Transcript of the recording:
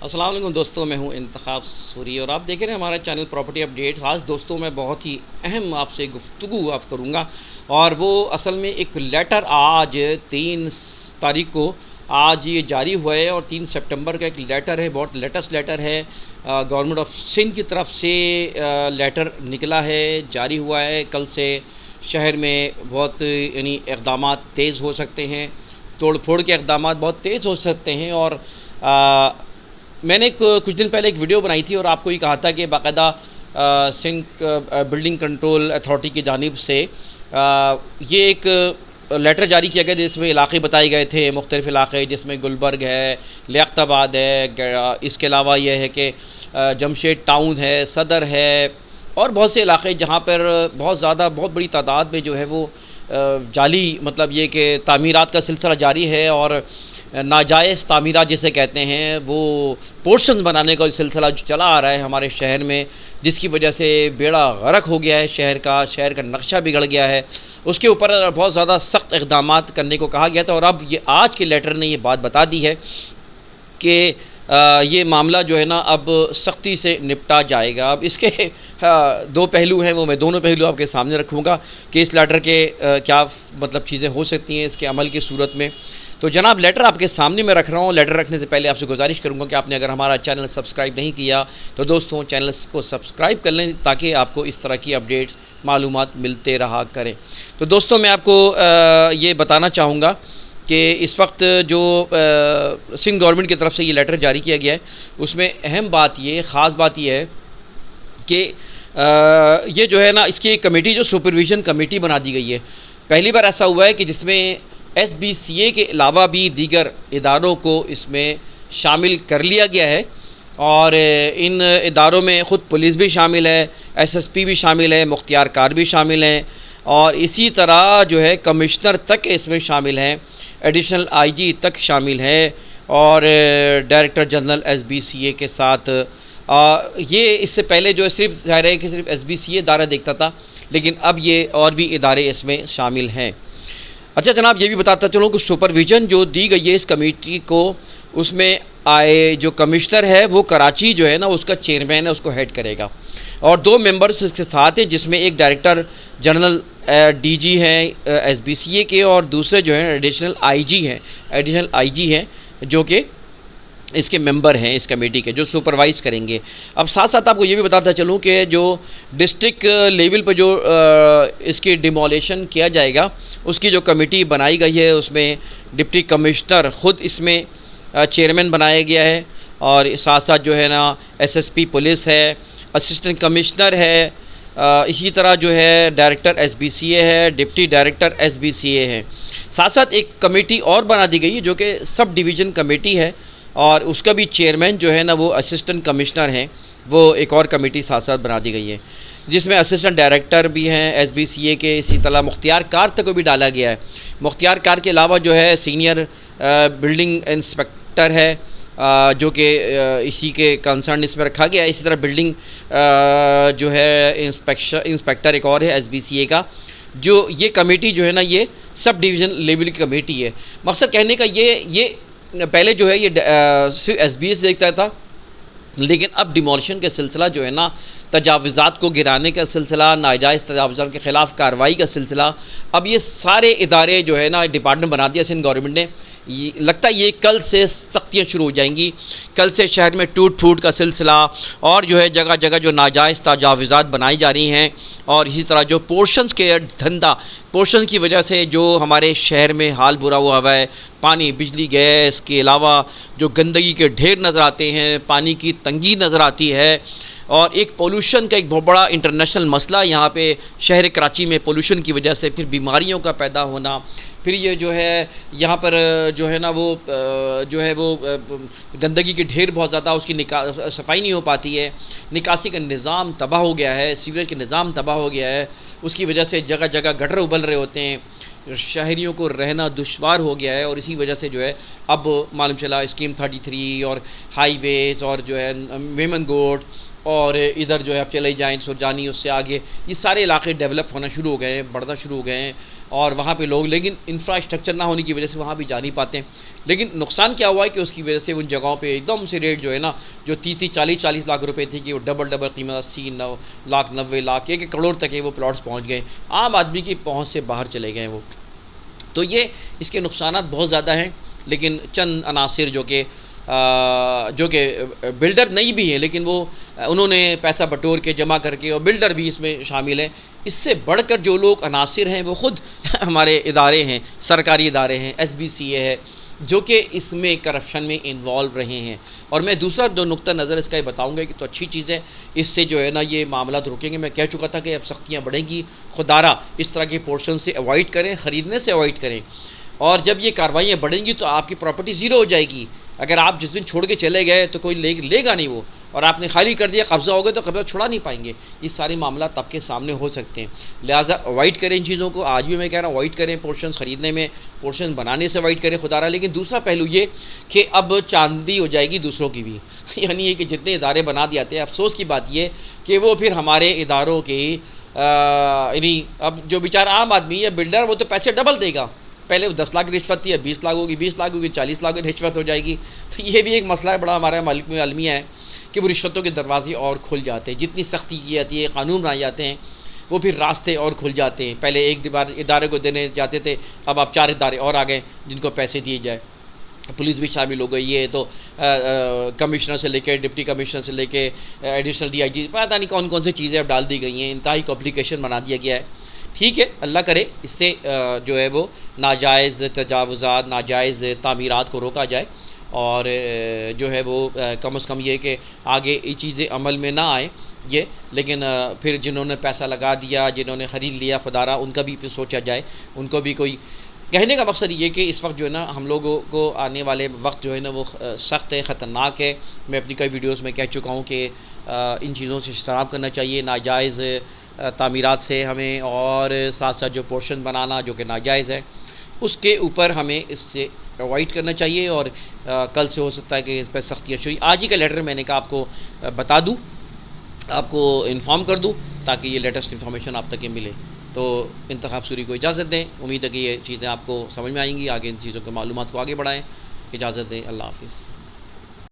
अस्सलाम वालेकुम दोस्तों, मैं हूं इंतखाब सूरी और आप देख रहे हैं हमारा चैनल प्रॉपर्टी अपडेट्स। आज दोस्तों मैं बहुत ही अहम आपसे गुफ्तगू आप करूंगा और वो असल में एक लेटर आज 3 तारीख को आज ये जारी हुआ है और 3 सितंबर का एक लेटर है, बहुत लेटेस्ट लेटर है। गवर्नमेंट ऑफ सिंध की तरफ से लेटर निकला है, जारी हुआ है। कल से शहर में बहुत यानी इक़दाम तेज़ हो सकते हैं, तोड़ फोड़ के इक़दाम बहुत तेज़ हो सकते हैं। और मैंने कुछ दिन पहले एक वीडियो बनाई थी और आपको ये कहा था कि बाकायदा सिंध बिल्डिंग कंट्रोल अथॉरिटी की जानिब से ये एक लेटर जारी किया गया जिसमें इलाके बताए गए थे, मुख्तलिफ़ इलाके जिसमें गुलबर्ग है, लियाकताबाद है, इसके अलावा यह है कि जमशेद टाउन है, सदर है और बहुत से इलाके जहाँ पर बहुत ज़्यादा बहुत बड़ी तादाद में जो है वो जाली मतलब ये कि तामीरात का सिलसिला जारी है और नाजायज़ तामीरात जिसे कहते हैं वो पोर्शन बनाने का सिलसिला जो चला आ रहा है हमारे शहर में, जिसकी वजह से बेड़ा गर्क हो गया है शहर का नक्शा बिगड़ गया है। उसके ऊपर बहुत ज़्यादा सख्त इक़दाम करने को कहा गया था और अब ये आज के लेटर ने ये बात बता दी है कि ये मामला जो है ना अब सख्ती से निपटा जाएगा। अब इसके दो पहलू हैं, वो मैं दोनों पहलू आपके सामने रखूँगा कि इस लेटर के क्या मतलब चीज़ें हो सकती हैं इसके अमल की सूरत में। तो जनाब लेटर आपके सामने मैं रख रहा हूँ। लेटर रखने से पहले आपसे गुजारिश करूँगा कि आपने अगर हमारा चैनल सब्सक्राइब नहीं किया तो दोस्तों चैनल को सब्सक्राइब कर लें ताकि आपको इस तरह की अपडेट्स मालूमात मिलते रहा करें। तो दोस्तों मैं आपको ये बताना चाहूँगा कि इस वक्त जो सिंध गवर्नमेंट की तरफ से ये लेटर जारी किया गया है उसमें अहम बात ये, ख़ास बात ये है कि ये जो है ना इसकी एक कमेटी जो सुपरविज़न कमेटी बना दी गई है। पहली बार ऐसा हुआ है कि जिसमें SBCA के अलावा भी दीगर इदारों को इसमें शामिल कर लिया गया है और इन इदारों में ख़ुद पुलिस भी शामिल है, SSP भी शामिल है, मुख्तियार कार भी शामिल हैं और इसी तरह जो है कमिश्नर तक इसमें शामिल हैं, एडिशनल IG तक शामिल है और डायरेक्टर जनरल SBCA के साथ ये इससे पहले जो है सिर्फ ज़ाहिर है कि सिर्फ SBCA इदारा देखता था, लेकिन अब ये और भी इदारे इसमें शामिल हैं। अच्छा जनाब ये भी बताता चलूँ कि सुपरविज़न जो दी गई है इस कमेटी को, उसमें आए जो कमिश्नर है वो कराची जो है ना उसका चेयरमैन है, उसको हेड करेगा और 2 मेंबर्स इसके साथ हैं जिसमें एक डायरेक्टर जनरल DG हैं SBCA के और दूसरे जो हैं एडिशनल IG हैं जो कि इसके मेंबर हैं इस कमेटी के जो सुपरवाइज़ करेंगे। अब साथ साथ आपको ये भी बताता चलूँ कि जो डिस्ट्रिक्ट लेवल पर जो इसकी डिमोलेशन किया जाएगा उसकी जो कमेटी बनाई गई है उसमें डिप्टी कमिश्नर ख़ुद इसमें चेयरमैन बनाया गया है और साथ साथ जो है ना SSP पुलिस है, असिस्टेंट कमिश्नर है, इसी तरह जो है डायरेक्टर SBCA है, डिप्टी डायरेक्टर SBCA है। साथ साथ एक कमेटी और बना दी गई है जो कि सब डिवीज़न कमेटी है और उसका भी चेयरमैन जो है ना वो असिस्टेंट कमिश्नर हैं, वो एक और कमेटी साथ साथ बना दी गई है जिसमें असिस्टेंट डायरेक्टर भी हैं SBCA के, इसी तरह मुख्तियार कार तक को भी डाला गया है। मुख्तियार कार के अलावा जो है सीनियर बिल्डिंग इंस्पेक्टर है जो कि इसी के कंसर्न इसमें रखा गया है। इसी तरह बिल्डिंग जो है इंस्पेक्टर एक और है SBCA का। जो ये कमेटी जो है ना ये सब डिवीज़न लेवल की कमेटी है। मकसद कहने का ये पहले जो है ये सिर्फ SBS देखता था, लेकिन अब डिमोलिशन का सिलसिला जो है ना, तजावुज़ात को गिराने का सिलसिला, नाजायज़ तजावुज़ात के ख़िलाफ़ कार्रवाई का सिलसिला, अब ये सारे इदारे जो है ना डिपार्टमेंट बना दिया सिंध गवर्नमेंट ने। ये लगता है ये कल से सख्तियाँ शुरू हो जाएंगी। कल से शहर में टूट फूट का सिलसिला और जो है जगह जगह जो नाजायज़ तजावुज़ात बनाई जा रही हैं और इसी तरह जो पोर्शंस के धंधा, पोर्शन की वजह से जो हमारे शहर में हाल बुरा हुआ है, पानी, बिजली, गैस के अलावा जो गंदगी के ढेर नज़र आते हैं, पानी की तंगी नज़र आती है और एक पोल्यूशन का एक बहुत बड़ा इंटरनेशनल मसला यहाँ पे शहर कराची में पोल्यूशन की वजह से फिर बीमारियों का पैदा होना, फिर ये जो है यहाँ पर जो है ना वो जो है वो गंदगी के ढेर बहुत ज़्यादा, उसकी सफाई नहीं हो पाती है, निकासी का निज़ाम तबाह हो गया है, सीवरेज का निज़ाम तबाह हो गया है, उसकी वजह से जगह जगह गटर उबल रहे होते हैं, शहरियों को रहना दुश्वार हो गया है और इसी वजह से जो है अब मालूम चला स्कीम 33 और हाईवेज़ और जो है मेमन गोड और इधर जो है आप चले जाएँ सुरजानी, उससे आगे ये सारे इलाके डेवलप होना शुरू हो गए हैं, बढ़ना शुरू हो गए हैं और वहाँ पे लोग, लेकिन इंफ्रास्ट्रक्चर ना होने की वजह से वहाँ भी जा नहीं पाते हैं। लेकिन नुकसान क्या हुआ है कि उसकी वजह से उन जगहों पे एकदम से रेट जो है ना, जो 30-40 लाख रुपए थी कि वो डबल कीमत 80 लाख 90 लाख 1 करोड़ तक है वो प्लॉट्स पहुँच गए, आम आदमी की पहुँच से बाहर चले गए वो। तो ये इसके नुकसानात बहुत ज़्यादा हैं, लेकिन चंद अनासिर जो कि बिल्डर नहीं भी हैं, लेकिन वो उन्होंने पैसा बटोर के जमा करके, और बिल्डर भी इसमें शामिल हैं। इससे बढ़कर जो लोग अनासिर हैं वो ख़ुद हमारे इदारे हैं, सरकारी इदारे हैं, SBCA है, जो कि इसमें करप्शन में इन्वॉल्व रहे हैं। और मैं दूसरा जो नुक्ता नज़र इसका ये बताऊँगा कि तो अच्छी चीज़ है, इससे जो है ना ये मामला रुकेंगे। मैं कह चुका था कि अब सख्तियाँ बढ़ेंगी, खुदारा इस तरह के पोर्शन से अवॉइड करें, ख़रीदने से अवॉइड करें। और जब ये कार्रवाइयाँ बढ़ेंगी तो आपकी प्रॉपर्टी ज़ीरो हो जाएगी। अगर आप जिस दिन छोड़ के चले गए तो कोई लेगा नहीं वो, और आपने खाली कर दिया, कब्ज़ा हो गया तो कब्ज़ा छुड़ा नहीं पाएंगे। ये सारे मामला तब के सामने हो सकते हैं, लिहाजा अवॉइड करें इन चीज़ों को। आज भी मैं कह रहा हूँ अवॉइड करें, पोर्शन ख़रीदने में, पोर्शन बनाने से अवॉइड करें खुदारा। लेकिन दूसरा पहलू ये कि अब चांदी हो जाएगी दूसरों की भी यानी ये कि जितने इदारे बना दिए जाते हैं, अफसोस की बात ये कि वो फिर हमारे इदारों की यानी अब जो बेचारा आम आदमी है, बिल्डर, वो तो पैसे डबल देगा। पहले वो 10 लाख की रिश्वत थी, 20 लाख होगी, 20 लाख होगी, 40 लाख की रिश्वत हो जाएगी। तो ये भी एक मसला है बड़ा हमारे मालिक में अलमिया है कि वो रिश्वतों के दरवाजे और खुल जाते हैं। जितनी सख्ती की जाती है, कानून बनाए जाते हैं, वो फिर रास्ते और खुल जाते हैं। पहले एक इदारे को देने जाते थे, अब आप 4 इदारे और आ गए जिनको पैसे दिए जाए। पुलिस भी शामिल हो गई है, तो कमिश्नर से लेके, डिप्टी कमिश्नर से लेके, एडिशनल DIG, पता नहीं कौन कौन सी चीज़ें अब डाल दी गई हैं। इंतहाई कॉम्प्लिकेशन बना दिया गया है। ठीक है, अल्लाह करे इससे जो है वो नाजायज़ तजावुज़ात, नाजायज़ तामीरात को रोका जाए, और जो है वो कम से कम ये कि आगे ये चीज़ें अमल में ना आए ये। लेकिन फिर जिन्होंने पैसा लगा दिया, जिन्होंने ख़रीद लिया खुदारा, उनका भी फिर सोचा जाए, उनको भी कोई। कहने का मकसद ये कि इस वक्त जो है ना हम लोगों को आने वाले वक्त जो है ना वो सख्त है, ख़तरनाक है। मैं अपनी कई वीडियोस में कह चुका हूँ कि इन चीज़ों से इज्तनाब करना चाहिए, नाजायज़ तामीरात से हमें, और साथ साथ जो पोर्शन बनाना जो कि नाजायज़ है उसके ऊपर हमें इससे अवॉइड करना चाहिए। और कल से हो सकता है कि इस पर सख्तियाँ शुरू। आज ही का लेटर मैंने कहा आपको बता दूँ, आपको इन्फॉर्म कर दूँ, ताकि ये लेटेस्ट इन्फॉर्मेशन आप तक मिले। तो इंतखाब सूरी को इजाज़त दें। उम्मीद है कि ये चीज़ें आपको समझ में आएंगी, आगे इन चीज़ों के मालूमात को आगे बढ़ाएँ। इजाज़त दें, अल्लाह हाफ़िज़।